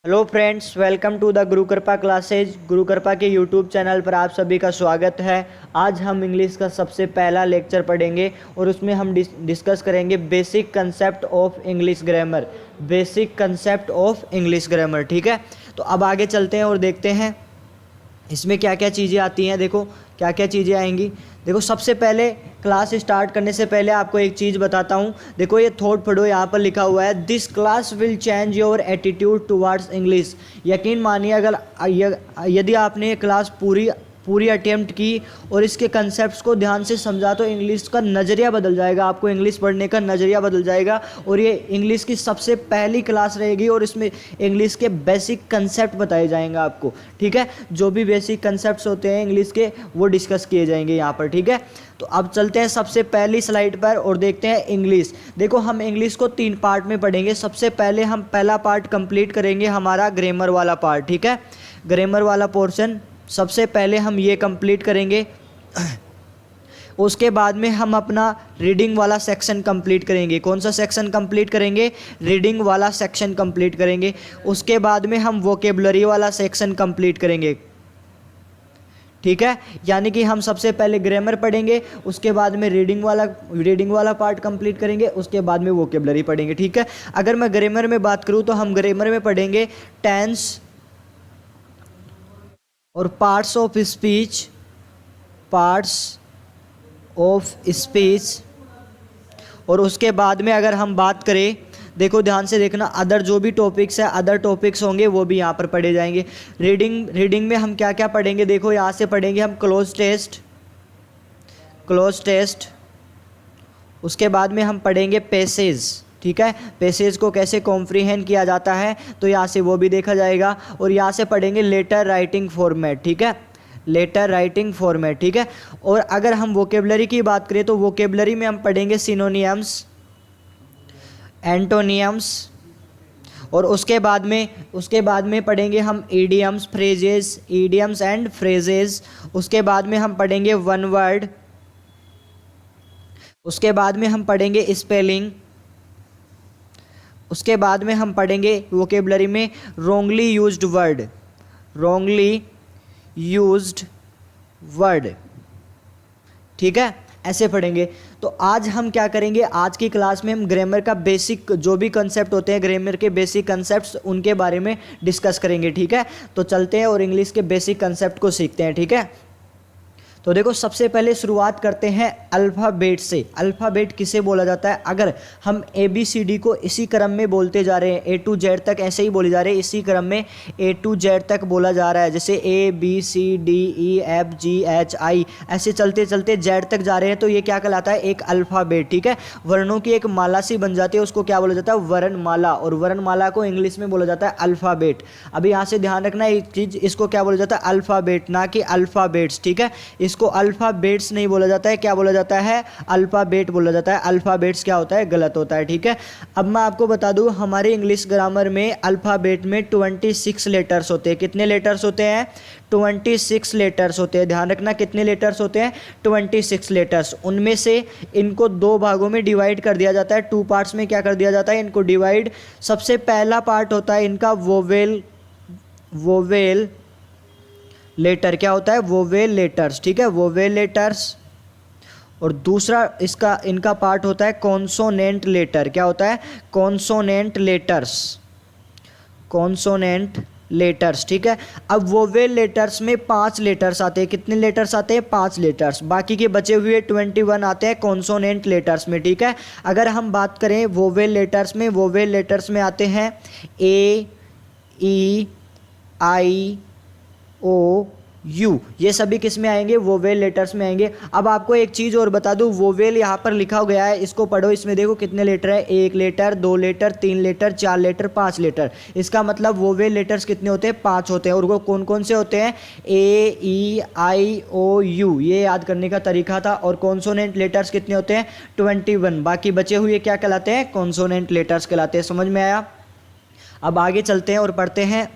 Hello friends, welcome to the Guru Kripa classes. गुरु कृपा के YouTube channel पर आप सभी का स्वागत है। आज हम इंग्लिश का सबसे पहला लेक्चर पढ़ेंगे और उसमें हम डिस्कस करेंगे basic concept of English grammar. Basic concept of English grammar, ठीक है। तो अब आगे चलते हैं और देखते हैं इसमें क्या क्या चीज़ें आती हैं। देखो क्या क्या चीज़ें आएंगी। देखो सबसे पहले क्लास स्टार्ट करने से पहले आपको एक चीज़ बताता हूँ। देखो ये थॉट पढ़ो, यहाँ पर लिखा हुआ है this class will change your attitude towards English. यकीन मानिए अगर यदि आपने ये क्लास पूरी अटेम्प्ट की और इसके कंसेप्ट्स को ध्यान से समझा तो इंग्लिश का नज़रिया बदल जाएगा। आपको इंग्लिश पढ़ने का नज़रिया बदल जाएगा और ये इंग्लिश की सबसे पहली क्लास रहेगी और इसमें इंग्लिश के बेसिक कंसेप्ट बताए जाएंगे आपको, ठीक है। जो भी बेसिक कंसेप्ट्स होते हैं इंग्लिश के वो डिस्कस किए जाएंगे यहाँ पर, ठीक है। तो अब चलते हैं सबसे पहली स्लाइड पर और देखते हैं इंग्लिश। देखो हम इंग्लिश को 3 पार्ट में पढ़ेंगे। सबसे पहले हम पहला पार्ट कंप्लीट करेंगे, हमारा ग्रामर वाला पार्ट, ठीक है। ग्रामर वाला पोर्शन सबसे पहले हम ये कंप्लीट करेंगे। उसके बाद में हम अपना रीडिंग वाला सेक्शन कंप्लीट करेंगे। कौन सा सेक्शन कंप्लीट करेंगे? रीडिंग वाला सेक्शन कंप्लीट करेंगे। उसके बाद में हम वोकेबलरी वाला सेक्शन कंप्लीट करेंगे, ठीक है। यानी कि हम सबसे पहले ग्रामर पढ़ेंगे, उसके बाद में रीडिंग वाला पार्ट कंप्लीट करेंगे, उसके बाद में वोकेबलरी पढ़ेंगे, ठीक है। अगर मैं ग्रामर में बात करूँ तो हम ग्रामर में पढ़ेंगे टेंस और पार्ट्स ऑफ स्पीच। और उसके बाद में अगर हम बात करें, देखो ध्यान से देखना, अदर जो भी टॉपिक्स है, अदर टॉपिक्स होंगे वो भी यहाँ पर पढ़े जाएंगे। रीडिंग में हम क्या क्या पढ़ेंगे? देखो यहाँ से पढ़ेंगे हम क्लोज टेस्ट। उसके बाद में हम पढ़ेंगे पैसेज, ठीक है। पैसेज को कैसे कॉम्प्रीहेंड किया जाता है तो यहाँ से वो भी देखा जाएगा। और यहाँ से पढ़ेंगे लेटर राइटिंग फॉर्मेट, ठीक है। लेटर राइटिंग फॉर्मेट, ठीक है। और अगर हम वोकेबलरी की बात करें तो वोकेबलरी में हम पढ़ेंगे सिनोनियम्स, एंटोनियम्स। और उसके बाद में पढ़ेंगे हम ईडियम्स एंड फ्रेजेस। उसके बाद में हम पढ़ेंगे वन वर्ड। उसके बाद में हम पढ़ेंगे स्पेलिंग। उसके बाद में हम पढ़ेंगे वोकेबलरी में रॉन्गली यूज्ड वर्ड, ठीक है। ऐसे पढ़ेंगे। तो आज हम क्या करेंगे, आज की क्लास में हम ग्रामर का बेसिक जो भी कंसेप्ट होते हैं, ग्रामर के बेसिक कंसेप्ट्स, उनके बारे में डिस्कस करेंगे, ठीक है। तो चलते हैं और इंग्लिश के बेसिक कंसेप्ट को सीखते हैं, ठीक है। तो देखो सबसे पहले शुरुआत करते हैं अल्फ़ाबेट से। अल्फ़ाबेट किसे बोला जाता है? अगर हम ABCD को इसी क्रम में बोलते जा रहे हैं, A to Z तक ऐसे ही बोले जा रहे हैं, इसी क्रम में A to Z तक बोला जा रहा है, जैसे ABCDEFGHI ऐसे चलते चलते Z तक जा रहे हैं, तो ये क्या कहलाता है? एक अल्फ़ाबेट, ठीक है। वर्णों की एक माला सी बन जाती है, उसको क्या बोला जाता है? वर्णमाला। और वर्णमाला को इंग्लिश में बोला जाता है अल्फ़ाबेट। अभी यहाँ से ध्यान रखना एक चीज़, इसको क्या बोला जाता है? अल्फ़ाबेट, ना कि अल्फ़ाबेट्स, ठीक है। इसको अल्फ़ाबेट्स नहीं बोला जाता है, क्या बोला जाता है? अल्फ़ाबेट बोला जाता है। अल्फ़ाबेट्स क्या होता है? गलत होता है, ठीक है। अब मैं आपको बता दूं, हमारे इंग्लिश ग्रामर में अल्फ़ाबेट में 26 लेटर्स होते हैं। कितने लेटर्स होते हैं? 26 लेटर्स होते हैं। ध्यान रखना कितने लेटर्स होते हैं? 26 लेटर्स। उनमें से इनको 2 भागों में डिवाइड कर दिया जाता है, 2 पार्ट्स में क्या कर दिया जाता है इनको डिवाइड। सबसे पहला पार्ट होता है इनका वोवेल लेटर। क्या होता है? वोवेल लेटर्स, ठीक है, वोवेल लेटर्स। और दूसरा इनका पार्ट होता है कॉन्सोनेंट लेटर। क्या होता है? कॉन्सोनेंट लेटर्स, ठीक है। अब वोवेल लेटर्स में 5 लेटर्स आते हैं। कितने लेटर्स आते हैं? 5 लेटर्स। बाकी के बचे हुए 21 आते हैं कॉन्सोनेंट लेटर्स में, ठीक है। अगर हम बात करें वोवेल लेटर्स में आते हैं AEIOU। ये सभी किस में आएंगे? वोवेल लेटर्स में आएंगे। अब आपको एक चीज़ और बता दूं, वोवेल यहाँ पर लिखा गया है, इसको पढ़ो। इसमें देखो कितने लेटर है? 1 letter, 2 letter, 3 letter, 4 letter, 5 letter. इसका मतलब वोवेल लेटर्स कितने होते हैं? 5 होते हैं। और वो कौन कौन से होते हैं? AEIOU, ये याद करने का तरीका था। और कॉन्सोनेंट लेटर्स कितने होते हैं? 21। बाकी बचे हुए क्या कहलाते हैं? कॉन्सोनेंट लेटर्स कहलाते हैं। समझ में आया? अब आगे चलते हैं और पढ़ते हैं।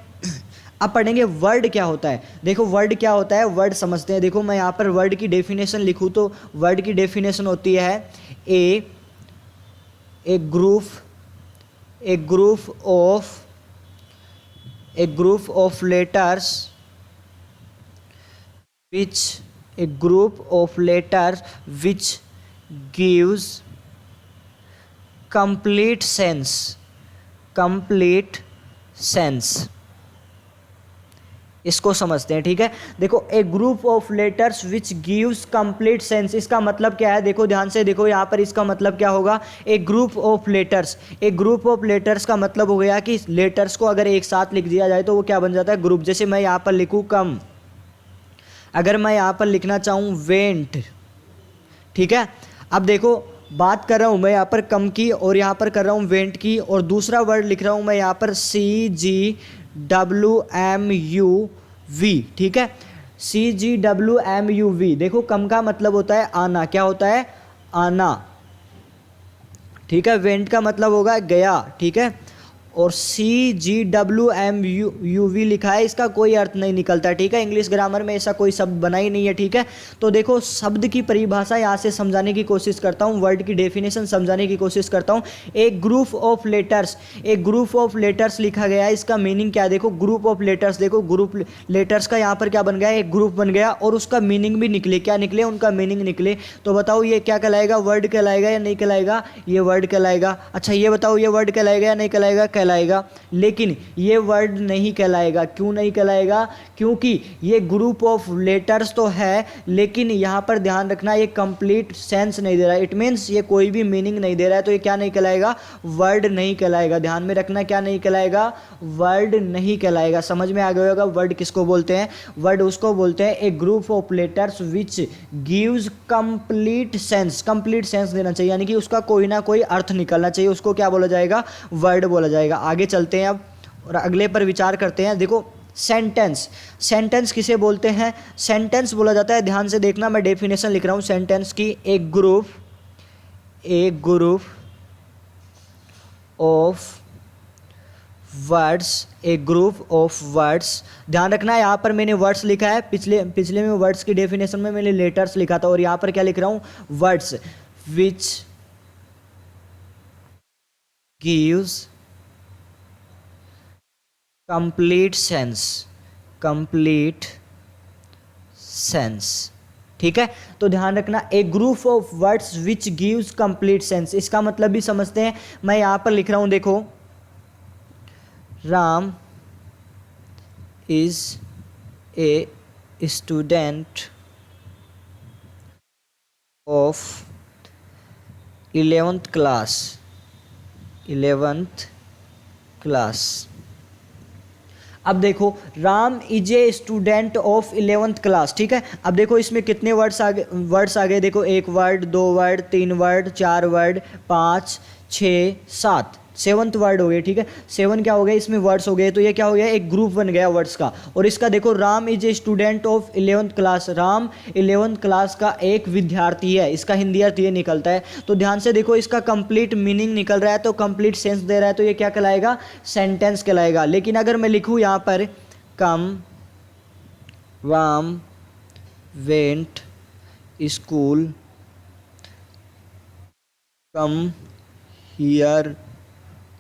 अब पढ़ेंगे वर्ड क्या होता है। देखो वर्ड क्या होता है, वर्ड समझते हैं। देखो मैं यहाँ पर वर्ड की डेफिनेशन लिखूँ तो वर्ड की डेफिनेशन होती है a group of a group of letters which a group of letters which gives complete sense। इसको समझते हैं, ठीक है। देखो, a group of letters which gives complete sense, इसका मतलब क्या है, देखो ध्यान से देखो यहाँ पर, इसका मतलब क्या होगा, a group of letters. A group of letters का मतलब हो गया कि लेटर्स को अगर एक साथ लिख दिया जाए तो वो क्या बन जाता है, ग्रुप। जैसे मैं यहाँ पर लिखूँ कम, अगर मैं यहाँ पर लिखना चाहूँ वेंट, ठीक है। अब देखो, बात कर रहा हूँ मैं यहाँ पर कम की और यहाँ पर कर रहा हूँ वेंट की, और दूसरा वर्ड लिख रहा हूँ मैं यहाँ पर CGWMUV, ठीक है। CGWMUV, देखो कम का मतलब होता है आना, क्या होता है, आना, ठीक है। वेंट का मतलब होगा गया, ठीक है। और CGWMUV लिखा है, इसका कोई अर्थ नहीं निकलता, ठीक है। इंग्लिश ग्रामर में ऐसा कोई शब्द बना ही नहीं है, ठीक है। तो देखो, शब्द की परिभाषा यहाँ से समझाने की कोशिश करता हूँ, वर्ड की डेफिनेशन समझाने की कोशिश करता हूँ। एक ग्रुप ऑफ लेटर्स, एक ग्रुप ऑफ लेटर्स लिखा गया है, इसका मीनिंग क्या है, देखो ग्रुप ऑफ लेटर्स, देखो ग्रुप लेटर्स का यहाँ पर क्या बन गया, एक ग्रुप बन गया, और उसका मीनिंग भी निकले, क्या निकले, उनका मीनिंग निकले। तो बताओ ये क्या कहलाएगा, वर्ड कहलाएगा या नहीं कहलाएगा, ये वर्ड कहलाएगा। अच्छा ये बताओ, ये वर्ड कहलाएगा या नहीं कहलाएगा, कहलाएगा। लेकिन ये वर्ड नहीं कहलाएगा, क्यों नहीं कहलाएगा, क्योंकि ये ग्रुप ऑफ लेटर्स तो है, लेकिन यहाँ पर ध्यान रखना, ये कंप्लीट सेंस नहीं दे रहा है, इट मीन्स ये कोई भी मीनिंग नहीं दे रहा है, तो ये क्या नहीं कहलाएगा, वर्ड नहीं कहलाएगा। ध्यान में रखना, क्या नहीं कहलाएगा, वर्ड नहीं कहलाएगा। समझ में आ गया होगा वर्ड किसको बोलते हैं, वर्ड उसको बोलते हैं a group of letters which gives complete sense, complete sense देना चाहिए, यानी कि उसका कोई ना कोई अर्थ निकलना चाहिए, उसको क्या बोला जाएगा, वर्ड बोला जाएगा। आगे चलते हैं अब और अगले पर विचार करते हैं। देखो, सेंटेंस, सेंटेंस किसे बोलते हैं, सेंटेंस बोला जाता है, ध्यान से देखना, मैं डेफिनेशन लिख रहा हूँ सेंटेंस की, a group of words, a group of words. ध्यान रखना, यहाँ पर मैंने वर्ड्स लिखा है, पिछले में वर्ड्स की डेफिनेशन में मैंने लेटर्स लिखा था, और यहाँ पर क्या लिख रहा हूँ, words which gives complete sense, ठीक है। तो ध्यान रखना, a group of words which gives complete sense, इसका मतलब भी समझते हैं। मैं यहां पर लिख रहा हूं, देखो, Ram is a student of 11th class. अब देखो, Ram is a student of 11th class, ठीक है। अब देखो इसमें कितने वर्ड्स आ गए, देखो, एक वर्ड, दो वर्ड, तीन वर्ड, चार वर्ड, 5, 6, 7, 7th वर्ड हो गए, ठीक है। 7 क्या हो गए, इसमें वर्ड्स हो गए, तो ये क्या हो गया, एक ग्रुप बन गया वर्ड्स का। और इसका देखो, Ram is a student of 11th class, Ram 11th class का एक विद्यार्थी है, इसका हिंदी अर्थ ये निकलता है। तो ध्यान से देखो, इसका कंप्लीट मीनिंग निकल रहा है, तो कंप्लीट सेंस दे रहा है, तो ये क्या कहलाएगा, सेंटेंस कहलाएगा। लेकिन अगर मैं लिखूँ यहाँ पर, come Ram went school, come here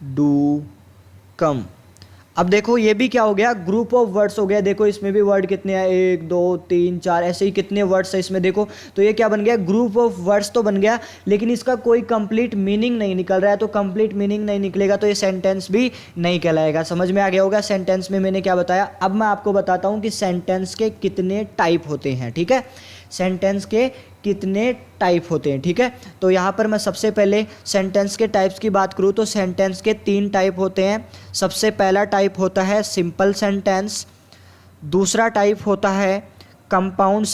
do come. अब देखो, ये भी क्या हो गया, ग्रुप ऑफ वर्ड्स हो गया। देखो इसमें भी वर्ड कितने हैं, 1, 2, 3, 4, ऐसे ही कितने वर्ड्स है इसमें, देखो। तो ये क्या बन गया, ग्रुप ऑफ वर्ड्स तो बन गया, लेकिन इसका कोई कंप्लीट मीनिंग नहीं निकल रहा है। तो कंप्लीट मीनिंग नहीं निकलेगा तो ये सेंटेंस भी नहीं कहलाएगा। समझ में आ गया होगा सेंटेंस में मैंने क्या बताया। अब मैं आपको बताता हूँ कि सेंटेंस के कितने टाइप होते हैं, ठीक है। सेंटेंस के कितने टाइप होते हैं, ठीक है। तो यहाँ पर मैं सबसे पहले सेंटेंस के टाइप्स की बात करूँ तो सेंटेंस के 3 टाइप होते हैं। सबसे पहला टाइप होता है सिंपल सेंटेंस, दूसरा टाइप होता है कंपाउंड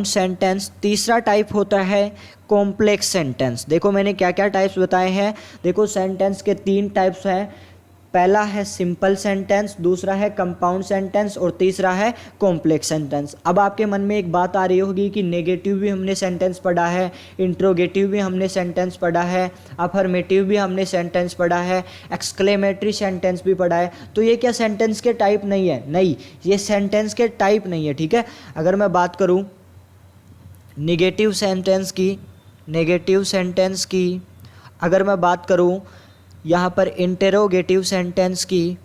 सेंटेंस, तीसरा टाइप होता है कॉम्प्लेक्स सेंटेंस। देखो मैंने क्या क्या टाइप्स बताए हैं। देखो सेंटेंस के 3 टाइप्स हैं, पहला है सिंपल सेंटेंस, दूसरा है कंपाउंड सेंटेंस और तीसरा है कॉम्प्लेक्स सेंटेंस। अब आपके मन में एक बात आ रही होगी कि नेगेटिव भी हमने सेंटेंस पढ़ा है, इंट्रोगेटिव भी हमने सेंटेंस पढ़ा है, अफर्मेटिव भी हमने सेंटेंस पढ़ा है, एक्सक्लेमेटरी सेंटेंस भी पढ़ा है, तो ये क्या सेंटेंस के टाइप नहीं है? नहीं, ये सेंटेंस के टाइप नहीं है, ठीक है। अगर मैं बात करूँ नेगेटिव सेंटेंस की, अगर मैं बात करूँ यहाँ पर इंटरोगेटिव सेंटेंस की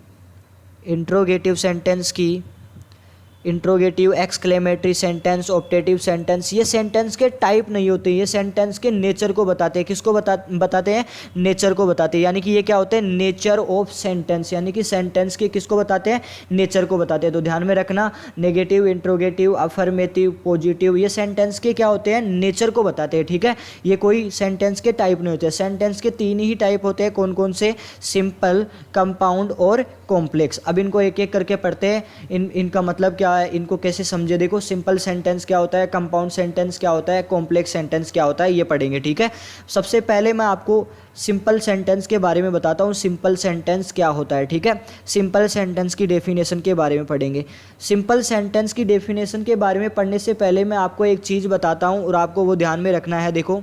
interrogative, exclamatory sentence, optative sentence, ये सेंटेंस के टाइप नहीं होते, ये सेंटेंस के नेचर को बताते हैं। किसको बताते हैं? नेचर को बताते हैं। यानी कि ये क्या होते हैं? नेचर ऑफ सेंटेंस, यानी कि सेंटेंस के किसको बताते हैं? नेचर को बताते हैं। तो ध्यान में रखना, नेगेटिव, इंट्रोगेटिव, अफर्मेटिव, पॉजिटिव, ये सेंटेंस के क्या होते हैं? नेचर को बताते हैं। ठीक है, ये कोई सेंटेंस के टाइप नहीं होते। सेंटेंस के 3 ही टाइप होते हैं। कौन कौन से? सिंपल, कंपाउंड और कॉम्प्लेक्स। अब इनको एक एक करके पढ़ते हैं। इनका मतलब क्या है, इनको कैसे समझे। देखो, सिंपल सेंटेंस क्या होता है, कंपाउंड सेंटेंस क्या होता है, कॉम्प्लेक्स सेंटेंस क्या होता है, ये पढ़ेंगे। ठीक है, सबसे पहले मैं आपको सिंपल सेंटेंस के बारे में बताता हूँ। सिंपल सेंटेंस क्या होता है। ठीक है, सिंपल सेंटेंस की डेफिनेशन के बारे में पढ़ेंगे। सिंपल सेंटेंस की डेफिनेशन के बारे में पढ़ने से पहले मैं आपको एक चीज़ बताता हूँ और आपको वो ध्यान में रखना है। देखो,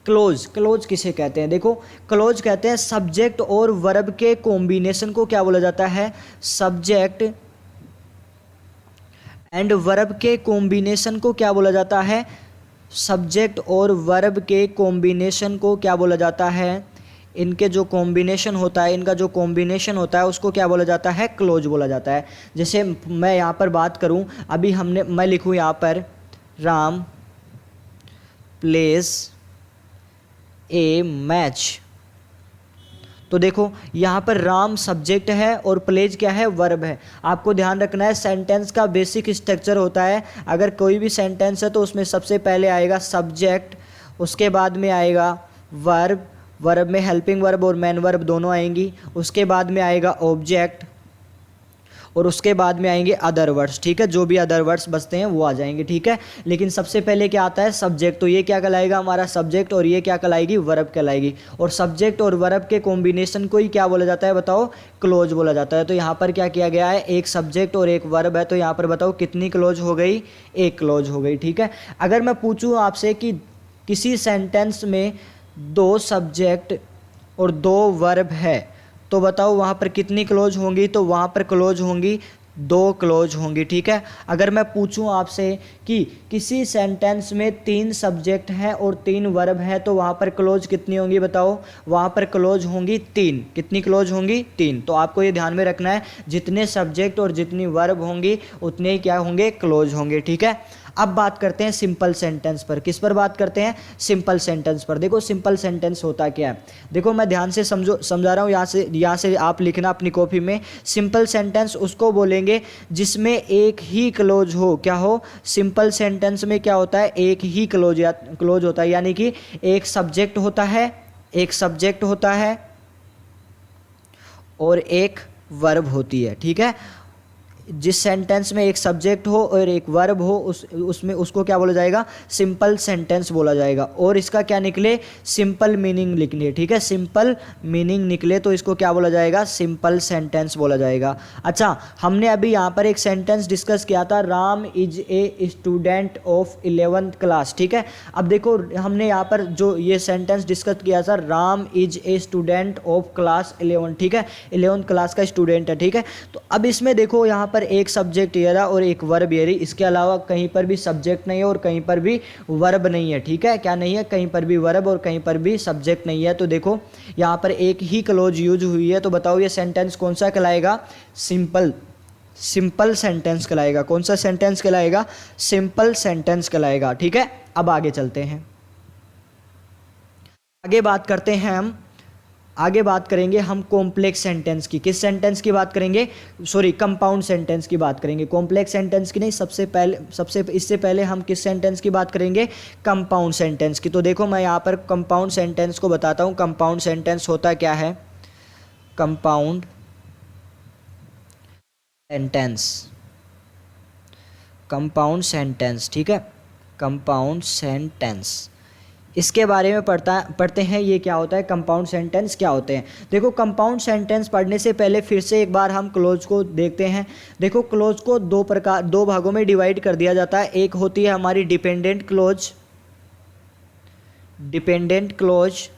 क्लोज किसे कहते हैं? देखो, क्लोज कहते हैं सब्जेक्ट और वर्ब के कॉम्बिनेशन को क्या बोला जाता है? सब्जेक्ट एंड वर्ब के कॉम्बिनेशन को क्या बोला जाता है? सब्जेक्ट और वर्ब के कॉम्बिनेशन को क्या बोला जाता है? इनके जो कॉम्बिनेशन होता है, इनका जो कॉम्बिनेशन होता है उसको क्या बोला जाता है? क्लोज बोला जाता है। जैसे मैं यहाँ पर बात करूँ, अभी मैं लिखूँ यहाँ पर राम प्लेज ए मैच। तो देखो, यहाँ पर राम सब्जेक्ट है और प्लेज क्या है? वर्ब है। आपको ध्यान रखना है, सेंटेंस का बेसिक स्ट्रक्चर होता है, अगर कोई भी सेंटेंस है तो उसमें सबसे पहले आएगा सब्जेक्ट, उसके बाद में आएगा वर्ब, वर्ब में हेल्पिंग वर्ब और मेन वर्ब दोनों आएंगी, उसके बाद में आएगा ऑब्जेक्ट और उसके बाद में आएंगे अदर वर्ड्स। ठीक है, जो भी अदर वर्ड्स बचते हैं वो आ जाएंगे। ठीक है, लेकिन सबसे पहले क्या आता है? सब्जेक्ट। तो ये क्या कहलाएगा? हमारा सब्जेक्ट, और ये क्या कहलाएगी? वर्ब कहलाएगी। और सब्जेक्ट और वर्ब के कॉम्बिनेशन को ही क्या बोला जाता है? बताओ, क्लोज बोला जाता है। तो यहाँ पर क्या किया गया है? एक सब्जेक्ट और एक वर्ब है, तो यहाँ पर बताओ कितनी क्लोज हो गई? एक क्लोज हो गई। ठीक है, अगर मैं पूछूँ आपसे कि किसी सेंटेंस में 2 सब्जेक्ट और 2 वर्ब है, तो बताओ वहाँ पर कितनी क्लोज होंगी? तो वहाँ पर क्लोज होंगी 2 क्लोज होंगी। ठीक है, अगर मैं पूछूं आपसे कि किसी सेंटेंस में 3 सब्जेक्ट हैं और 3 वर्ब है, तो वहाँ पर क्लोज कितनी होंगी? बताओ, वहाँ पर क्लोज होंगी 3। कितनी क्लोज होंगी? 3। तो आपको ये ध्यान में रखना है, जितने सब्जेक्ट और जितनी वर्ब होंगी उतने ही क्या होंगे? क्लोज होंगे। ठीक है, अब बात करते हैं सिंपल सेंटेंस पर। किस पर बात करते हैं? सिंपल सेंटेंस पर। देखो, सिंपल सेंटेंस होता क्या है? देखो, मैं ध्यान से समझा रहा हूँ, यहाँ से आप लिखना अपनी कॉपी में। सिंपल सेंटेंस उसको बोलेंगे जिसमें एक ही क्लोज हो। क्या हो? सिंपल सेंटेंस में क्या होता है? एक ही क्लोज होता है, यानी कि एक सब्जेक्ट होता है और एक वर्ब होती है। ठीक है, जिस सेंटेंस में एक सब्जेक्ट हो और एक वर्ब हो, उसमें उसको क्या बोला जाएगा? सिंपल सेंटेंस बोला जाएगा। और इसका क्या निकले? सिंपल मीनिंग निकले। ठीक है, सिंपल मीनिंग निकले तो इसको क्या बोला जाएगा? सिंपल सेंटेंस बोला जाएगा। अच्छा, हमने अभी यहाँ पर एक सेंटेंस डिस्कस किया था, Ram is a student of 11th class. ठीक है, अब देखो, हमने यहाँ पर जो ये सेंटेंस डिस्कस किया था, Ram is a student of class 11। ठीक है, 11th क्लास का स्टूडेंट है। ठीक है, तो अब इसमें देखो, यहाँ पर एक सब्जेक्ट ये रहा और एक वर्ब ये रही, इसके अलावा कहीं पर भी सब्जेक्ट नहीं है और कहीं पर भी वर्ब नहीं है। ठीक है, क्या नहीं है? कहीं पर भी वर्ब और कहीं पर भी सब्जेक्ट नहीं है। तो देखो, यहाँ पर एक ही क्लोज यूज हुई है, तो बताओ ये सेंटेंस कौन सा कहलाएगा? सिंपल सेंटेंस कहलाएगा। कौन सा सेंटेंस कहलाएगा? सिंपल सेंटेंस कहलाएगा। ठीक है, अब आगे चलते हैं, आगे बात करेंगे हम कॉम्प्लेक्स सेंटेंस की। किस सेंटेंस की बात करेंगे? सॉरी, कंपाउंड सेंटेंस की बात करेंगे, कॉम्प्लेक्स सेंटेंस की नहीं। इससे पहले हम किस सेंटेंस की बात करेंगे? कंपाउंड सेंटेंस की। तो देखो, मैं यहाँ पर कंपाउंड सेंटेंस को बताता हूँ। कंपाउंड सेंटेंस होता क्या है? Compound sentence. ठीक है, कंपाउंड सेंटेंस, इसके बारे में पढ़ते हैं। ये क्या होता है? कंपाउंड सेंटेंस क्या होते हैं? देखो, कंपाउंड सेंटेंस पढ़ने से पहले फिर से एक बार हम क्लोज को देखते हैं। देखो, क्लोज को दो भागों में डिवाइड कर दिया जाता है। एक होती है हमारी डिपेंडेंट क्लोज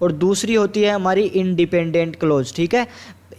और दूसरी होती है हमारी इंडिपेंडेंट क्लोज। ठीक है,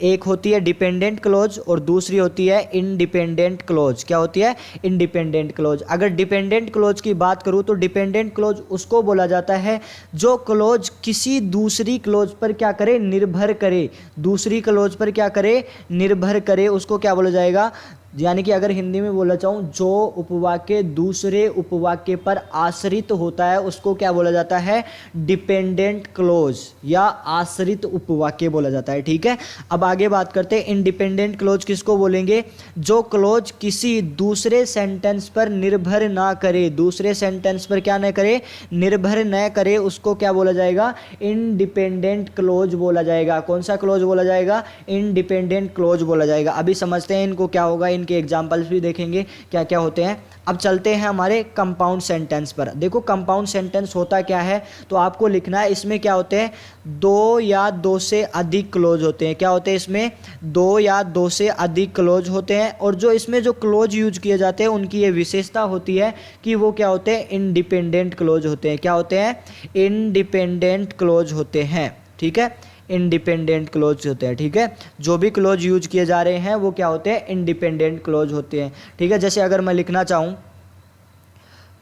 एक होती है डिपेंडेंट क्लोज और दूसरी होती है इंडिपेंडेंट क्लोज। क्या होती है? Independent clause. अगर डिपेंडेंट क्लोज की बात करूं तो डिपेंडेंट क्लोज उसको बोला जाता है जो क्लोज किसी दूसरी क्लोज पर क्या करे? निर्भर करे। दूसरी क्लोज पर क्या करे? निर्भर करे। उसको क्या बोला जाएगा? यानी कि अगर हिंदी में बोला चाहूँ, जो उपवाक्य दूसरे उपवाक्य पर आश्रित होता है उसको क्या बोला जाता है? डिपेंडेंट क्लोज या आश्रित उपवाक्य बोला जाता है। ठीक है, अब आगे बात करते हैं इंडिपेंडेंट क्लोज किसको बोलेंगे? जो क्लोज किसी दूसरे सेंटेंस पर निर्भर ना करे, दूसरे सेंटेंस पर क्या न करे? निर्भर न करे, उसको क्या बोला जाएगा? इंडिपेंडेंट क्लोज बोला जाएगा। कौन सा क्लोज बोला जाएगा? इंडिपेंडेंट क्लोज बोला जाएगा। अभी समझते हैं इनको क्या होगा, इनके एग्जाम्पल्स भी देखेंगे क्या क्या होते हैं। अब चलते हैं हमारे कंपाउंड सेंटेंस पर। देखो कंपाउंड सेंटेंस होता क्या है, तो आपको लिखना है इसमें क्या होते हैं? दो या दो से अधिक क्लोज होते हैं। क्या होते हैं इसमें? दो या दो से अधिक क्लोज होते हैं। और जो इसमें जो क्लोज यूज किए जाते हैं उनकी ये विशेषता होती है कि वो क्या होते हैं? इंडिपेंडेंट क्लोज होते हैं। क्या होते हैं? इंडिपेंडेंट क्लोज होते हैं। ठीक है, इंडिपेंडेंट क्लोज होते हैं। ठीक है, जो भी क्लोज यूज किए जा रहे हैं वो क्या होते हैं? इंडिपेंडेंट क्लोज होते हैं। ठीक है, जैसे अगर मैं लिखना चाहूँ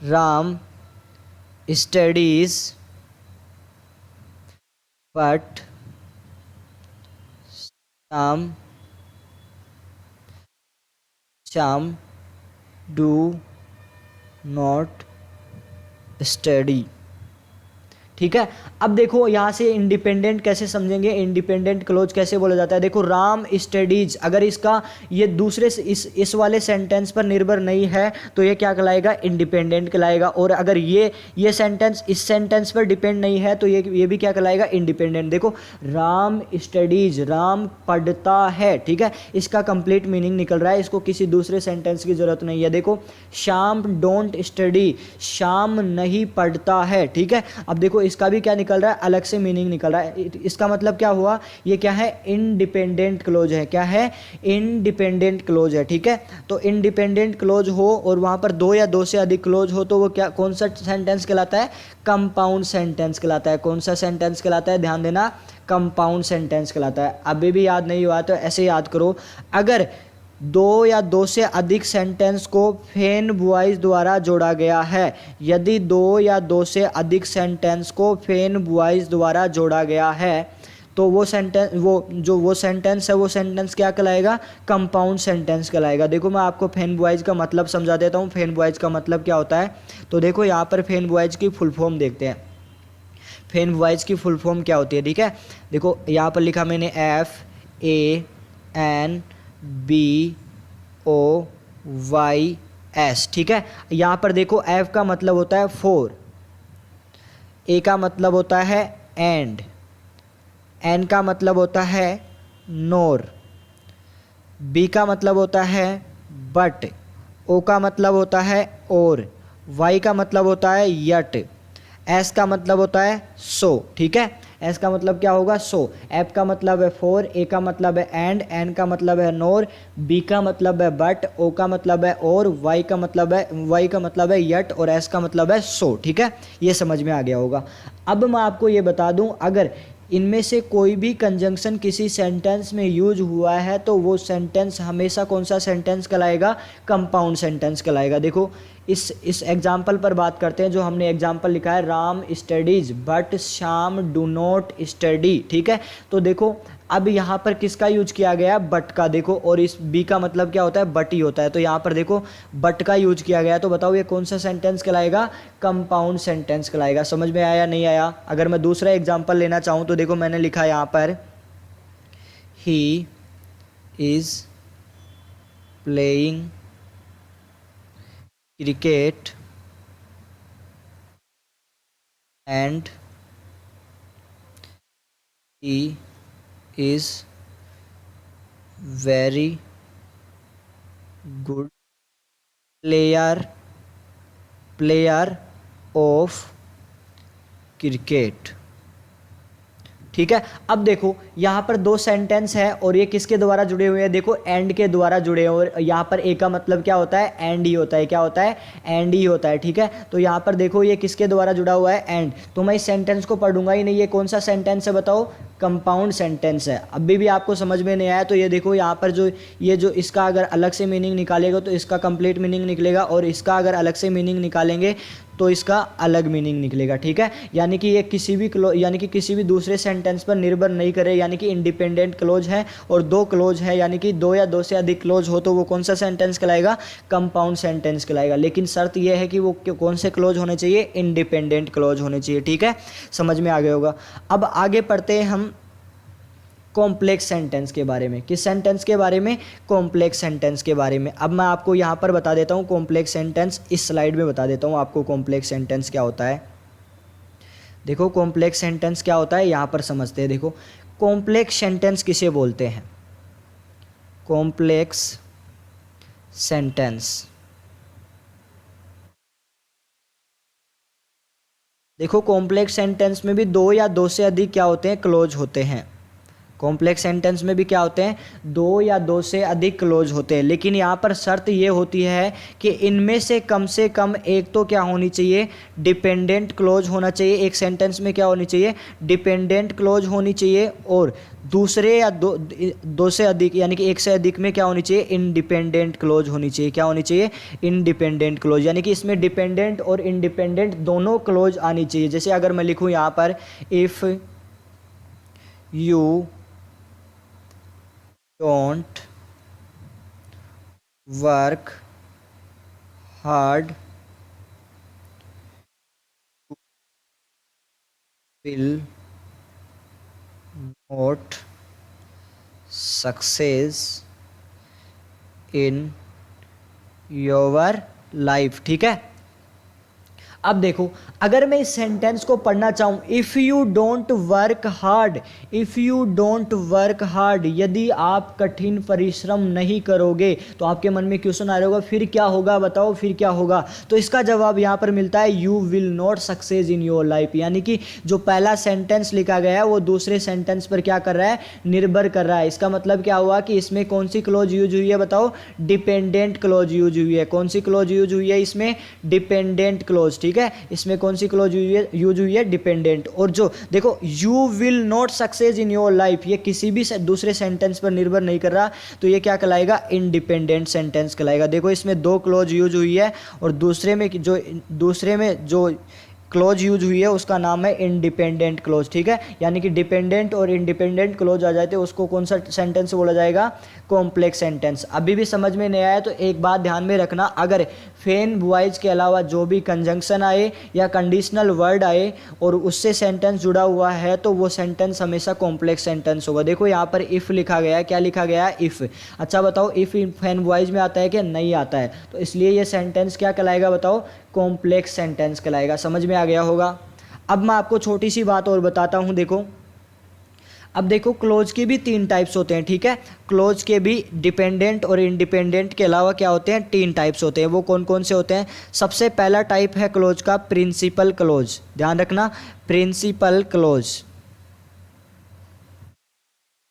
Ram studies but Shyam Shyam do not study. ठीक है, अब देखो यहाँ से इंडिपेंडेंट कैसे समझेंगे, इंडिपेंडेंट क्लोज कैसे बोला जाता है। देखो राम स्टडीज, अगर इसका ये दूसरे से इस वाले सेंटेंस पर निर्भर नहीं है तो ये क्या कहलाएगा? इंडिपेंडेंट कहलाएगा। और अगर ये सेंटेंस इस सेंटेंस पर डिपेंड नहीं है तो ये भी क्या कहलाएगा? इंडिपेंडेंट। देखो राम स्टडीज, राम पढ़ता है। ठीक है, इसका कंप्लीट मीनिंग निकल रहा है, इसको किसी दूसरे सेंटेंस की जरूरत नहीं है। देखो श्याम डोंट स्टडी, श्याम नहीं पढ़ता है। ठीक है, अब देखो इसका भी क्या निकल रहा है? अलग से मीनिंग निकल रहा है। इसका मतलब क्या हुआ? ये क्या है? इंडिपेंडेंट क्लोज है। क्या है? इंडिपेंडेंट क्लोज है। ठीक है, तो इंडिपेंडेंट क्लोज हो और वहां पर दो या दो से अधिक क्लोज हो तो वो क्या, कौन सा सेंटेंस कहलाता है? कंपाउंड सेंटेंस कहलाता है। कौन सा सेंटेंस कहलाता है? ध्यान देना, कंपाउंड सेंटेंस कहलाता है। अभी भी याद नहीं हुआ तो ऐसे याद करो। अगर दो या दो से अधिक सेंटेंस को फेन बुआइज द्वारा जोड़ा गया है, यदि दो या दो से अधिक सेंटेंस को फेन बुआइज द्वारा जोड़ा गया है तो वो सेंटेंस वो सेंटेंस है, वो सेंटेंस क्या कहलाएगा? कंपाउंड सेंटेंस कहलाएगा। देखो मैं आपको फेन बुआइज का मतलब समझा देता हूँ। फेन बुआइज का मतलब क्या होता है, तो देखो यहाँ पर फेन बुआइज की फुल फॉर्म देखते हैं। फेन बुआइज की फुल फॉर्म क्या होती है? ठीक है, देखो यहाँ पर लिखा मैंने FANBOYS। ठीक है, यहाँ पर देखो F का मतलब होता है फोर, A का मतलब होता है एंड, N का मतलब होता है नोर, B का मतलब होता है बट, O का मतलब होता है और, Y का मतलब होता है यट, S का मतलब होता है सो। ठीक है, एस का मतलब क्या होगा? सो। एफ का मतलब है फोर, ए का मतलब है एंड, एन का मतलब है नोर, बी का मतलब है बट, ओ का मतलब है और, वाई का मतलब है यट और एस का मतलब है सो। ठीक है, ये समझ में आ गया होगा। अब मैं आपको ये बता दूं, अगर इनमें से कोई भी कंजंक्शन किसी सेंटेंस में यूज हुआ है तो वो सेंटेंस हमेशा कौन सा सेंटेंस कहलाएगा? कंपाउंड सेंटेंस कहलाएगा। देखो इस एग्जाम्पल पर बात करते हैं। जो हमने एग्जाम्पल लिखा है Ram studies but Shyam do not study. ठीक है, तो देखो अब यहाँ पर किसका यूज किया गया? बट का। देखो, और इस बी का मतलब क्या होता है? बट ही होता है। तो यहाँ पर देखो बट का यूज किया गया, तो बताओ ये कौन सा सेंटेंस कहलाएगा? कंपाउंड सेंटेंस कहलाएगा। समझ में आया नहीं आया? अगर मैं दूसरा एग्जाम्पल लेना चाहूँ तो देखो मैंने लिखा यहाँ पर he is playing cricket and he is very good player of cricket। ठीक है, अब देखो यहाँ पर दो सेंटेंस है और ये किसके द्वारा जुड़े हुए हैं? देखो एंड के द्वारा जुड़े हैं और यहाँ पर ए का मतलब क्या होता है? एंड ही होता है। क्या होता है? एंड ही होता है। ठीक है, तो यहाँ पर देखो ये किसके द्वारा जुड़ा हुआ है? एंड। तो मैं इस सेंटेंस को पढ़ूंगा ही नहीं। ये कौन सा सेंटेंस है बताओ? कंपाउंड सेंटेंस है। अभी भी आपको समझ में नहीं आया तो ये देखो यहाँ पर जो ये जो इसका अगर अलग से मीनिंग निकालेगा तो इसका कंप्लीट मीनिंग निकलेगा, और इसका अगर अलग से मीनिंग निकालेंगे तो इसका अलग मीनिंग निकलेगा, ठीक है। यानी कि ये किसी भी दूसरे सेंटेंस पर निर्भर नहीं करे, यानी कि इंडिपेंडेंट क्लोज है। और दो क्लोज है, यानी कि दो या दो से अधिक क्लोज हो तो वो कौन सा सेंटेंस कहलाएगा, कंपाउंड सेंटेंस कहलाएगा। लेकिन शर्त ये है कि वो कौन से क्लोज होने चाहिए, इंडिपेंडेंट क्लोज होने चाहिए, ठीक है। समझ में आ गया होगा। अब आगे पढ़ते हैं हम कॉम्प्लेक्स सेंटेंस के बारे में। किस सेंटेंस के बारे में, कॉम्प्लेक्स सेंटेंस के बारे में। अब मैं आपको यहाँ पर बता देता हूँ कॉम्प्लेक्स सेंटेंस, इस स्लाइड में बता देता हूँ आपको कॉम्प्लेक्स सेंटेंस क्या होता है। देखो कॉम्प्लेक्स सेंटेंस क्या होता है यहाँ पर समझते हैं। देखो कॉम्प्लेक्स सेंटेंस किसे बोलते हैं, कॉम्प्लेक्स सेंटेंस। देखो कॉम्प्लेक्स सेंटेंस में भी दो या दो से अधिक क्या होते हैं, क्लोज होते हैं। कॉम्प्लेक्स सेंटेंस में भी क्या होते हैं, दो या दो से अधिक क्लोज होते हैं। लेकिन यहाँ पर शर्त ये होती है कि इनमें से कम एक तो क्या होनी चाहिए, डिपेंडेंट क्लोज होना चाहिए। एक सेंटेंस में क्या होनी चाहिए, डिपेंडेंट क्लोज होनी चाहिए। और दूसरे या दो से अधिक यानी कि एक से अधिक में क्या होनी चाहिए, इंडिपेंडेंट क्लोज होनी चाहिए। क्या होनी चाहिए, इंडिपेंडेंट क्लोज, यानी कि इसमें डिपेंडेंट और इंडिपेंडेंट दोनों क्लोज आनी चाहिए। जैसे अगर मैं लिखूँ यहाँ पर, if you don't work hard, will not success in your life, ठीक है। अब देखो अगर मैं इस सेंटेंस को पढ़ना चाहूँ, if you don't work hard, if you don't work hard, यदि आप कठिन परिश्रम नहीं करोगे, तो आपके मन में क्वेश्चन आ रहा होगा फिर क्या होगा, बताओ फिर क्या होगा। तो इसका जवाब यहाँ पर मिलता है, you will not success in your life. यानी कि जो पहला सेंटेंस लिखा गया है वो दूसरे सेंटेंस पर क्या कर रहा है, निर्भर कर रहा है। इसका मतलब क्या हुआ कि इसमें कौन सी क्लोज यूज हुई है, बताओ, डिपेंडेंट क्लोज यूज हुई है। कौन सी क्लोज यूज हुई है इसमें, डिपेंडेंट क्लोज, ठीक है। इसमें कौन सी क्लोज यूज हुई है, डिपेंडेंट। और जो देखो you will not success in your life, ये किसी भी दूसरे सेंटेंस पर निर्भर नहीं कर रहा, तो ये क्या कहलाएगा, इंडिपेंडेंट सेंटेंस कहलाएगा। देखो इसमें दो क्लोज यूज हुई है और दूसरे में जो क्लोज यूज हुई है उसका नाम है इंडिपेंडेंट क्लोज, ठीक है। यानी कि डिपेंडेंट और इंडिपेंडेंट क्लोज आ जाते हैं, उसको कौन सा सेंटेंस बोला जाएगा, कॉम्प्लेक्स सेंटेंस। अभी भी समझ में नहीं आया तो एक बात ध्यान में रखना, अगर फेन वॉइस के अलावा जो भी कंजंक्शन आए या कंडीशनल वर्ड आए और उससे सेंटेंस जुड़ा हुआ है तो वो सेंटेंस हमेशा कॉम्प्लेक्स सेंटेंस होगा। देखो यहाँ पर इफ़ लिखा गया है, क्या लिखा गया है, इफ़। अच्छा बताओ इफ़ फेन वॉइस में आता है कि नहीं आता है, तो इसलिए ये सेंटेंस क्या कहलाएगा, बताओ, कॉम्प्लेक्स सेंटेंस कहलाएगा। समझ में आ गया होगा। अब मैं आपको छोटी सी बात और बताता हूँ। देखो अब देखो क्लोज के भी तीन टाइप्स होते हैं, ठीक है। क्लोज के भी डिपेंडेंट और इंडिपेंडेंट के अलावा क्या होते हैं, तीन टाइप्स होते हैं। वो कौन कौन से होते हैं, सबसे पहला टाइप है क्लोज का प्रिंसिपल क्लोज, ध्यान रखना, प्रिंसिपल क्लोज।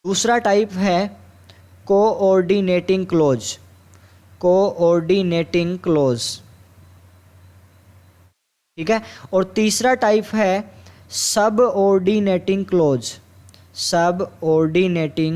दूसरा टाइप है कोऑर्डिनेटिंग क्लोज, कोऑर्डिनेटिंग क्लोज, ठीक है। और तीसरा टाइप है सबऑर्डिनेटिंग क्लोज, सबऑर्डिनेटिंग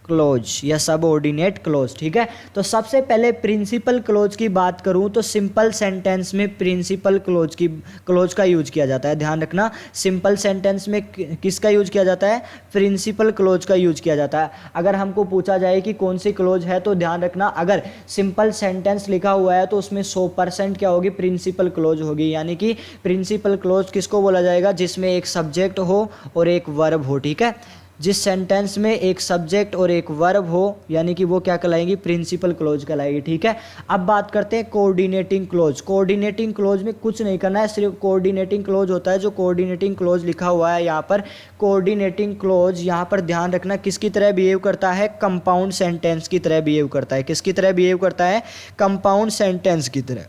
क्लोज या सबऑर्डिनेट क्लोज, ठीक है। तो सबसे पहले प्रिंसिपल क्लोज की बात करूं तो सिंपल सेंटेंस में प्रिंसिपल क्लोज का यूज किया जाता है। ध्यान रखना, सिंपल सेंटेंस में किसका यूज किया जाता है, प्रिंसिपल क्लोज का यूज किया जाता है। अगर हमको पूछा जाए कि कौन सी क्लोज है तो ध्यान रखना, अगर सिंपल सेंटेंस लिखा हुआ है तो उसमें 100% क्या होगी, प्रिंसिपल क्लोज होगी। यानी कि प्रिंसिपल क्लोज किसको बोला जाएगा, जिसमें एक सब्जेक्ट हो और एक वर्ब हो, ठीक है। जिस सेंटेंस में एक सब्जेक्ट और एक वर्ब हो, यानी कि वो क्या कहलाएंगी, प्रिंसिपल क्लोज कहलाएगी, ठीक है। अब बात करते हैं कोऑर्डिनेटिंग क्लोज। कोऑर्डिनेटिंग क्लोज में कुछ नहीं करना है, सिर्फ कोऑर्डिनेटिंग क्लोज होता है। जो कोऑर्डिनेटिंग क्लोज लिखा हुआ है यहाँ पर, कोऑर्डिनेटिंग क्लोज यहाँ पर ध्यान रखना किसकी तरह बिहेव करता है, कंपाउंड सेंटेंस की तरह बिहेव करता है। किसकी तरह बिहेव करता है, कंपाउंड सेंटेंस की तरह।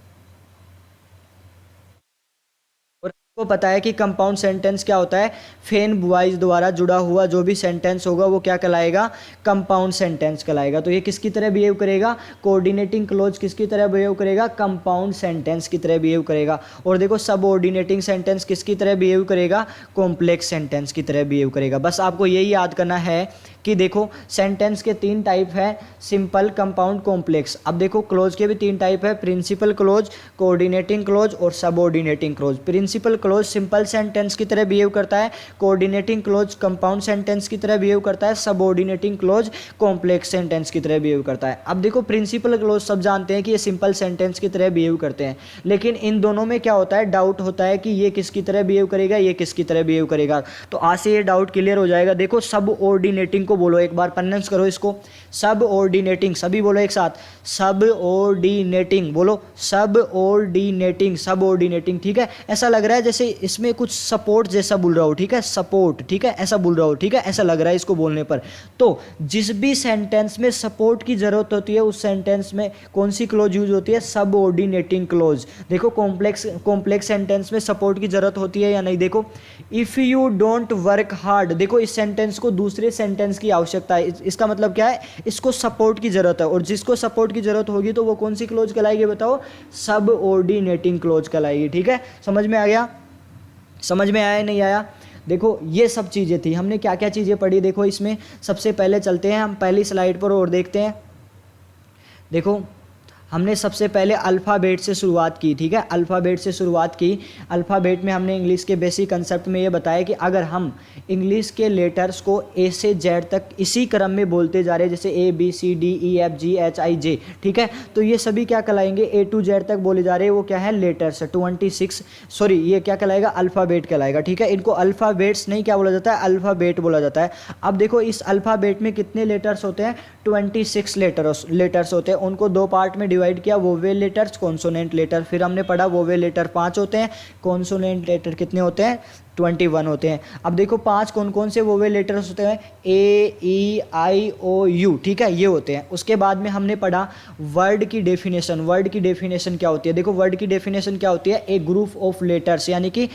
को पता है कि कंपाउंड सेंटेंस क्या होता है, फेन बॉयज द्वारा जुड़ा हुआ जो भी सेंटेंस होगा वो क्या कहलाएगा, कंपाउंड सेंटेंस कहलाएगा। तो ये किसकी तरह बिहेव करेगा, कोऑर्डिनेटिंग क्लोज किसकी तरह बिहेव करेगा, कंपाउंड सेंटेंस की तरह बिहेव करेगा। और देखो सबऑर्डिनेटिंग सेंटेंस किसकी तरह बिहेव करेगा, कॉम्प्लेक्स सेंटेंस की तरह बिहेव करेगा। बस आपको यही याद करना है कि देखो सेंटेंस के 3 टाइप है, सिंपल, कंपाउंड, कॉम्प्लेक्स। अब देखो क्लोज के भी 3 टाइप है, प्रिंसिपल क्लोज, कोऑर्डिनेटिंग क्लोज और subordinating clause. Principal clause simple sentence की तरह बिहेव करता है, कोऑर्डिनेटिंग क्लोज कंपाउंड सेंटेंस की तरह बिहेव करता है, सबऑर्डिनेटिंग क्लोज कॉम्प्लेक्स सेंटेंस की तरह बिहेव करता है। अब देखो प्रिंसिपल क्लोज सब जानते हैं कि ये सिंपल सेंटेंस की तरह बिहेव करते हैं, लेकिन इन दोनों में क्या होता है, डाउट होता है कि ये किसकी तरह बिहेव करेगा, ये किसकी तरह बिहेव करेगा। तो आज से ये डाउट क्लियर हो जाएगा। देखो सबऑर्डिनेटिंग को बोलो, एक बार प्रोनाउंस करो इसको, सबऑर्डिनेटिंग, सभी बोलो एक साथ, सबऑर्डिनेटिंग, बोलो सबऑर्डिनेटिंग, सबऑर्डिनेटिंग। ठीक है, ऐसा लग रहा है जैसे इसमें कुछ सपोर्ट जैसा बोल रहा हो, ठीक है, सपोर्ट, ठीक है, ऐसा बोल रहा हो, ठीक है, ऐसा लग रहा है इसको बोलने पर। तो जिस भी सेंटेंस में सपोर्ट की जरूरत होती है उस सेंटेंस में कौन सी क्लोज यूज होती है, सबऑर्डिनेटिंग क्लोज। देखो कॉम्प्लेक्स सेंटेंस में सपोर्ट की जरूरत होती है या नहीं। देखो if you don't work hard, देखो इस सेंटेंस को दूसरे सेंटेंस की आवश्यकता है, इसका मतलब क्या है, इसको सपोर्ट की जरूरत है, और जिसको सपोर्ट की जरूरत होगी तो वो कौन सी क्लोज कहलाएगी, बताओ, सबऑर्डिनेटिंग क्लोज कहलाएगी। ठीक है, समझ में आ गया, समझ में आया नहीं आया। देखो ये सब चीज़ें थी, हमने क्या क्या चीज़ें पढ़ी। देखो इसमें सबसे पहले चलते हैं हम पहली स्लाइड पर और देखते हैं। देखो हमने सबसे पहले अल्फ़ाबेट से शुरुआत की, ठीक है, अल्फ़ाबेट से शुरुआत की। अल्फ़ाबेट में हमने इंग्लिश के बेसिक कंसेप्ट में ये बताया कि अगर हम इंग्लिश के लेटर्स को ए से जेड तक इसी क्रम में बोलते जा रहे हैं, जैसे A B C D E F G H I J, ठीक है, तो ये सभी क्या कहलाएंगे, ए टू जेड तक बोले जा रहे हैं, वो क्या है, लेटर्स। 26 सॉरी ये क्या कहलाएगा, अल्फ़ाबेट कहलाएगा। ठीक है, इनको अल्फ़ाबेट्स नहीं क्या बोला जाता है, अल्फ़ाबेट बोला जाता है। अब देखो इस अल्फ़ाबेट में कितने लेटर्स होते हैं, 26 लेटर्स होते हैं। उनको 2 पार्ट में डिवाइड किया, वोवेल लेटर्स, कॉन्सोनेंट लेटर। फिर हमने पढ़ा वोवेल लेटर 5 होते हैं, कॉन्सोनेंट लेटर कितने होते हैं, 21 होते हैं। अब देखो 5 कौन कौन से वोवेल लेटर्स होते हैं, ए ई आई ओ यू, ठीक है, ये होते हैं। उसके बाद में हमने पढ़ा वर्ड की डेफिनेशन। वर्ड की डेफिनेशन क्या होती है, देखो वर्ड की डेफिनेशन क्या होती है, ए ग्रुप ऑफ लेटर्स, यानी कि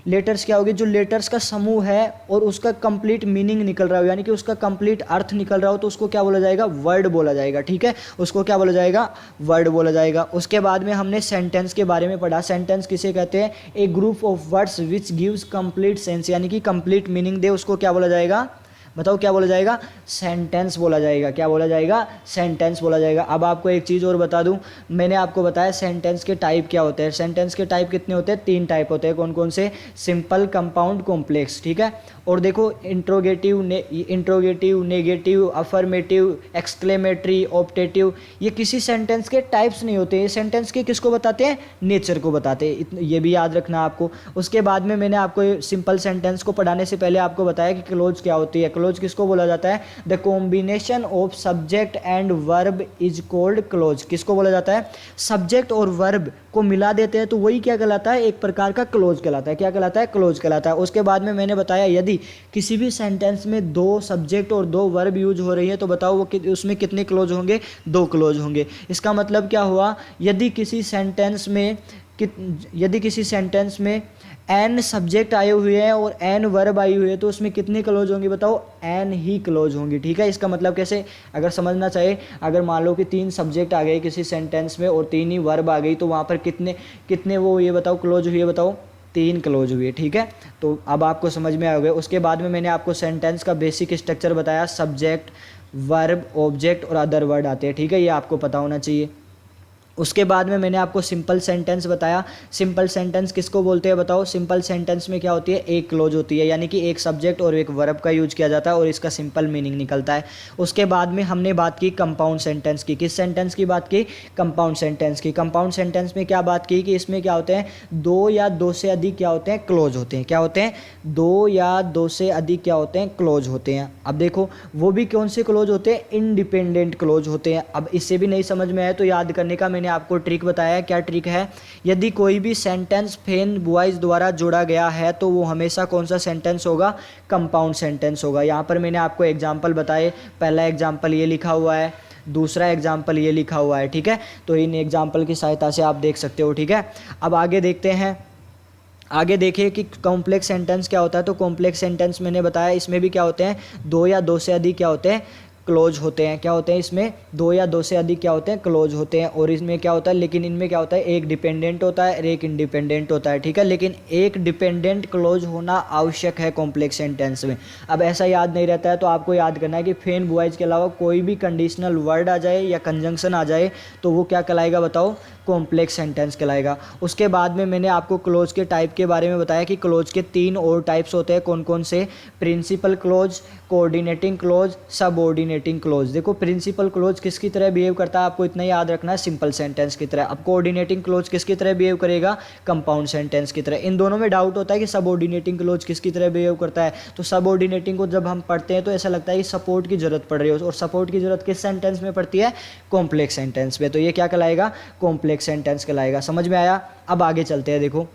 लेटर्स क्या होगी, जो लेटर्स का समूह है और उसका कंप्लीट मीनिंग निकल रहा हो, यानी कि उसका कंप्लीट अर्थ निकल रहा हो, तो उसको क्या बोला जाएगा, वर्ड बोला जाएगा। ठीक है, उसको क्या बोला जाएगा, वर्ड बोला जाएगा। उसके बाद में हमने सेंटेंस के बारे में पढ़ा। सेंटेंस किसे कहते हैं, a group of words which gives complete sense, यानी कि कंप्लीट मीनिंग दे, उसको क्या बोला जाएगा, बताओ क्या बोला जाएगा, सेंटेंस बोला जाएगा। क्या बोला जाएगा, सेंटेंस बोला जाएगा। अब आपको एक चीज़ और बता दूं, मैंने आपको बताया सेंटेंस के टाइप क्या होते हैं। सेंटेंस के टाइप कितने होते हैं, 3 टाइप होते हैं। कौन कौन से, सिंपल, कंपाउंड, कॉम्प्लेक्स। ठीक है, और देखो interrogative, negative, affirmative, exclamatory, optative, ये किसी सेंटेंस के टाइप्स नहीं होते, ये सेंटेंस के किसको बताते हैं, नेचर को बताते हैं, ये भी याद रखना आपको। उसके बाद में मैंने आपको सिंपल सेंटेंस को पढ़ाने से पहले आपको बताया कि क्लोज क्या होती है। क्लोज किसको बोला जाता है, the combination of subject and verb is called close. किसको बोला जाता है, सब्जेक्ट और वर्ब को मिला देते हैं तो वही क्या कहलाता है, एक प्रकार का क्लोज कहलाता है। क्या कहलाता है, क्लोज कहलाता है। उसके बाद में मैंने बताया यदि किसी भी सेंटेंस में 2 सब्जेक्ट और 2 वर्ब यूज हो रही है तो बताओ वो उसमें कितने क्लोज होंगे, 2 क्लोज होंगे। इसका मतलब क्या हुआ, यदि किसी सेंटेंस में एन सब्जेक्ट आए हुए हैं और एन वर्ब आई हुई है तो उसमें कितनी क्लोज होंगी, बताओ, एन ही क्लोज होंगी। ठीक है, इसका मतलब कैसे, अगर समझना चाहिए, अगर मान लो कि 3 सब्जेक्ट आ गए किसी सेंटेंस में और 3 ही वर्ब आ गई तो वहाँ पर कितने वो ये बताओ क्लोज हुई है, बताओ, 3 क्लोज हुई है। ठीक है, तो अब आपको समझ में आ गया। उसके बाद में मैंने आपको सेंटेंस का बेसिक स्ट्रक्चर बताया, सब्जेक्ट, वर्ब, ऑब्जेक्ट और अदर वर्ड आते हैं। ठीक है, ये आपको पता होना चाहिए। उसके बाद में मैंने आपको सिंपल सेंटेंस बताया। सिंपल सेंटेंस किसको बोलते हैं, बताओ। सिंपल सेंटेंस में क्या होती है, एक क्लोज होती है, यानी कि एक सब्जेक्ट और एक वर्ब का यूज किया जाता है और इसका सिंपल मीनिंग निकलता है। उसके बाद में हमने बात की कंपाउंड सेंटेंस की। किस सेंटेंस की बात की, कंपाउंड सेंटेंस की। कंपाउंड सेंटेंस में क्या बात की कि इसमें क्या होते हैं, 2 या 2 से अधिक क्या होते हैं, क्लोज होते हैं। क्या होते हैं, 2 या 2 से अधिक क्या होते हैं, क्लोज होते हैं। अब देखो वो भी कौन से क्लोज होते हैं, इंडिपेंडेंट क्लोज होते हैं। अब इससे भी नहीं समझ में आया तो याद करने का मैंने आपको ट्रिक बताया। क्या ट्रिक है, यदि कोई भी सेंटेंस फेन बॉयज द्वारा जोड़ा गया है तो वो हमेशा कौन सा सेंटेंस होगा, कंपाउंड सेंटेंस होगा। यहाँ पर मैंने आपको एग्जाम्पल बताए, पहला एग्जाम्पल ये लिखा हुआ है, दूसरा एग्जाम्पल ये लिखा हुआ है। ठीक है, तो इन एग्जाम्पल की सहायता से आप देख सकते हो। ठीक है, अब आगे देखते हैं। आगे देखिए कि कॉम्प्लेक्स सेंटेंस क्या होता है। तो कॉम्प्लेक्स सेंटेंस मैंने बताया, इसमें भी क्या होते हैं, दो या दो से अधिक क्या होते हैं, क्लोज होते हैं। क्या होते हैं इसमें, दो या दो से अधिक क्या होते हैं, क्लोज होते हैं। और इसमें क्या होता है, लेकिन इनमें क्या होता है, एक डिपेंडेंट होता है और एक इंडिपेंडेंट होता है, ठीक है। लेकिन एक डिपेंडेंट क्लोज होना आवश्यक है कॉम्प्लेक्स सेंटेंस में। अब ऐसा याद नहीं रहता है तो आपको याद करना है कि फेन बॉयज के अलावा कोई भी कंडीशनल वर्ड आ जाए या कंजंक्शन आ जाए तो वो क्या कहलाएगा, बताओ, कॉम्प्लेक्स सेंटेंस कहलाएगा। उसके बाद में मैंने आपको क्लोज के टाइप के बारे में बताया कि क्लोज के 3 और टाइप्स होते हैं। कौन कौन से, principal clause, coordinating clause, subordinating clause. देखो प्रिंसिपल क्लोज किसकी तरह बिहेव करता है, आपको इतना याद रखना है, सिंपल सेंटेंस की तरह। अब कोऑर्डिनेटिंग क्लोज किसकी तरह बिहेव करेगा, कंपाउंड सेंटेंस की तरह। इन दोनों में डाउट होता है कि सबऑर्डिनेटिंग क्लोज किसकी तरह बिहेव करता है। तो सबऑर्डिनेटिंग को जब हम पढ़ते हैं तो ऐसा लगता है कि सपोर्ट की जरूरत पड़ रही है, और सपोर्ट की जरूरत किस सेंटेंस में पड़ती है, कॉम्प्लेक्स सेंटेंस में। तो ये क्या कहलाएगा, कॉम्प्लेक्स सेंटेंस कहलाएगा। समझ में आया। अब आगे चलते हैं। देखो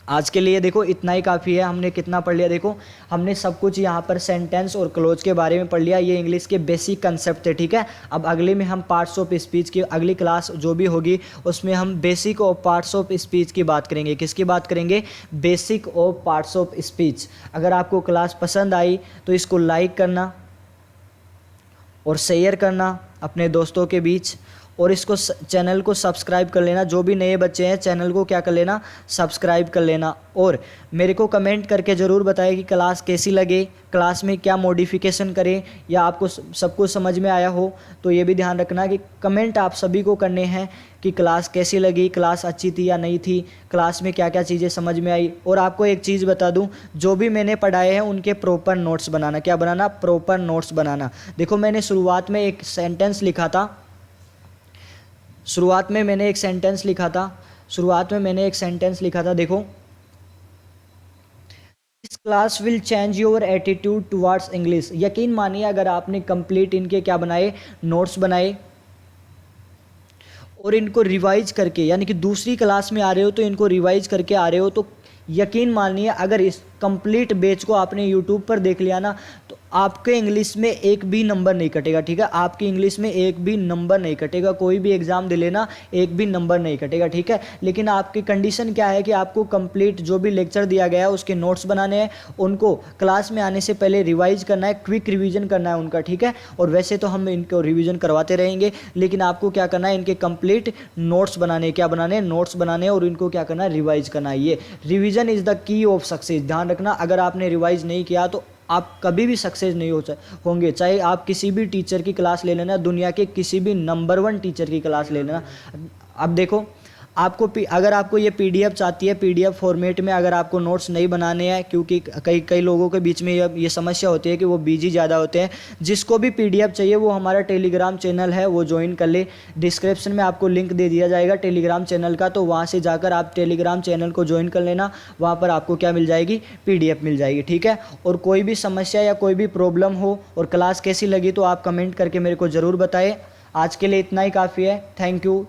आज के लिए देखो इतना ही काफ़ी है। हमने कितना पढ़ लिया, देखो हमने सब कुछ यहाँ पर सेंटेंस और क्लोज के बारे में पढ़ लिया। ये इंग्लिश के बेसिक कंसेप्ट थे, ठीक है। अब अगले में हम पार्ट्स ऑफ स्पीच की अगली क्लास जो भी होगी उसमें हम basic of parts of speech की बात करेंगे। किसकी बात करेंगे, basic of parts of speech. अगर आपको क्लास पसंद आई तो इसको लाइक करना और शेयर करना अपने दोस्तों के बीच, और इसको चैनल को सब्सक्राइब कर लेना। जो भी नए बच्चे हैं चैनल को क्या कर लेना, सब्सक्राइब कर लेना। और मेरे को कमेंट करके ज़रूर बताएं कि क्लास कैसी लगे, क्लास में क्या मॉडिफिकेशन करें, या आपको सब कुछ समझ में आया हो। तो ये भी ध्यान रखना कि कमेंट आप सभी को करने हैं कि क्लास कैसी लगी, क्लास अच्छी थी या नहीं थी, क्लास में क्या क्या चीज़ें समझ में आई। और आपको एक चीज़ बता दूं, जो भी मैंने पढ़ाए हैं उनके प्रॉपर नोट्स बनाना। क्या बनाना, प्रॉपर नोट्स बनाना। देखो मैंने शुरुआत में एक सेंटेंस लिखा था, शुरुआत में मैंने एक सेंटेंस लिखा था, देखो, this class will change your attitude towards English. यकीन मानिए अगर आपने कंप्लीट इनके क्या बनाए, नोट्स बनाए, और इनको रिवाइज करके, यानी कि दूसरी क्लास में आ रहे हो तो इनको रिवाइज करके आ रहे हो, तो यकीन मानिए अगर इस कंप्लीट बैच को आपने यूट्यूब पर देख लिया ना तो आपके इंग्लिश में एक भी नंबर नहीं कटेगा, ठीक है। आपकी इंग्लिश में एक भी नंबर नहीं कटेगा, कोई भी एग्जाम दे लेना एक भी नंबर नहीं कटेगा, ठीक है। लेकिन आपकी कंडीशन क्या है कि आपको कंप्लीट जो भी लेक्चर दिया गया है उसके नोट्स बनाने हैं, उनको क्लास में आने से पहले रिवाइज करना है, क्विक रिवीजन करना है उनका, ठीक है। और वैसे तो हम इनको रिवीजन करवाते रहेंगे, लेकिन आपको क्या करना है, इनके कंप्लीट नोट्स बनाने, क्या बनाने, नोट्स बनाने, और इनको क्या करना है, रिवाइज करना है। ये revision is the key of success. ध्यान रखना, अगर आपने रिवाइज नहीं किया तो आप कभी भी सक्सेस नहीं होंगे। चाहे आप किसी भी टीचर की क्लास ले लेना, दुनिया के किसी भी नंबर 1 टीचर की क्लास ले लेना। अब देखो आपको अगर आपको ये पीडीएफ चाहती है, पीडीएफ फॉर्मेट में अगर आपको नोट्स नहीं बनाने हैं, क्योंकि कई लोगों के बीच में ये समस्या होती है कि वो बिजी ज़्यादा होते हैं। जिसको भी पीडीएफ चाहिए वो हमारा टेलीग्राम चैनल है, वो ज्वाइन कर ले। डिस्क्रिप्शन में आपको लिंक दे दिया जाएगा टेलीग्राम चैनल का, तो वहाँ से जाकर आप टेलीग्राम चैनल को ज्वाइन कर लेना। वहाँ पर आपको क्या मिल जाएगी, पीडीएफ मिल जाएगी, ठीक है। और कोई भी समस्या या कोई भी प्रॉब्लम हो और क्लास कैसी लगी तो आप कमेंट करके मेरे को ज़रूर बताएं। आज के लिए इतना ही काफ़ी है। Thank you.